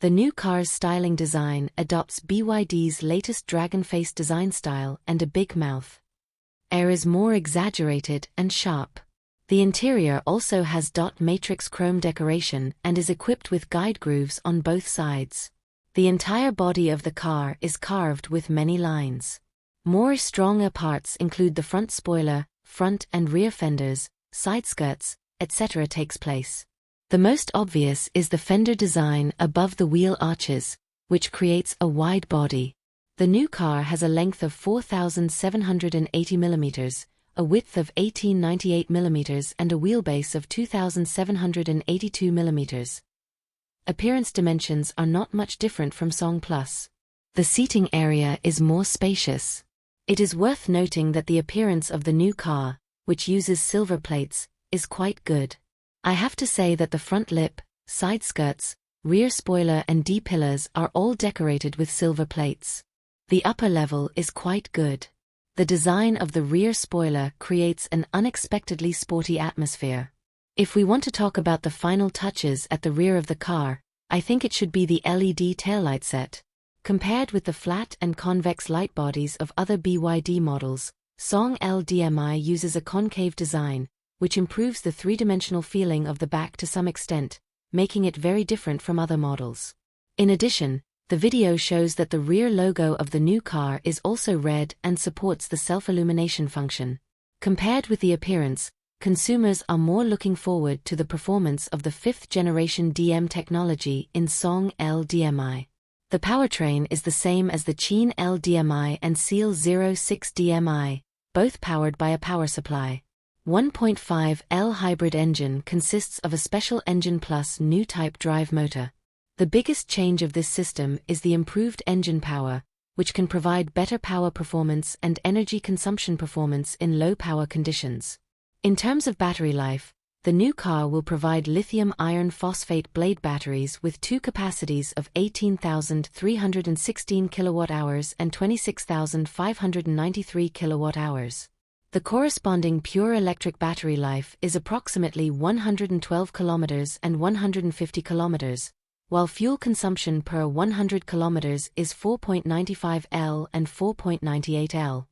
The new car's styling design adopts BYD's latest dragon face design style and a big mouth. Air is more exaggerated and sharp. The interior also has dot matrix chrome decoration and is equipped with guide grooves on both sides. The entire body of the car is carved with many lines. More stronger parts include the front spoiler, front and rear fenders, side skirts, etc. takes place. The most obvious is the fender design above the wheel arches, which creates a wide body. The new car has a length of 4,780 mm, a width of 1,898 mm and a wheelbase of 2,782 mm. Appearance dimensions are not much different from Song Plus. The seating area is more spacious. It is worth noting that the appearance of the new car, which uses silver plates, is quite good. I have to say that the front lip, side skirts, rear spoiler and D-pillars are all decorated with silver plates. The upper level is quite good. The design of the rear spoiler creates an unexpectedly sporty atmosphere. If we want to talk about the final touches at the rear of the car, I think it should be the LED taillight set. Compared with the flat and convex light bodies of other BYD models, Song LDMI uses a concave design, which improves the three-dimensional feeling of the back to some extent, making it very different from other models. In addition, the video shows that the rear logo of the new car is also red and supports the self-illumination function. Compared with the appearance, consumers are more looking forward to the performance of the 5th-generation DM technology in Song LDMI. The powertrain is the same as the Qin LDMI and Seal 06 DMI, both powered by a power supply. 1.5L hybrid engine consists of a special engine plus new type drive motor. The biggest change of this system is the improved engine power, which can provide better power performance and energy consumption performance in low power conditions. In terms of battery life, the new car will provide lithium iron phosphate blade batteries with two capacities of 18,316 kWh and 26,593 kWh. The corresponding pure electric battery life is approximately 112 km and 150 km, while fuel consumption per 100 km is 4.95 L and 4.98 L.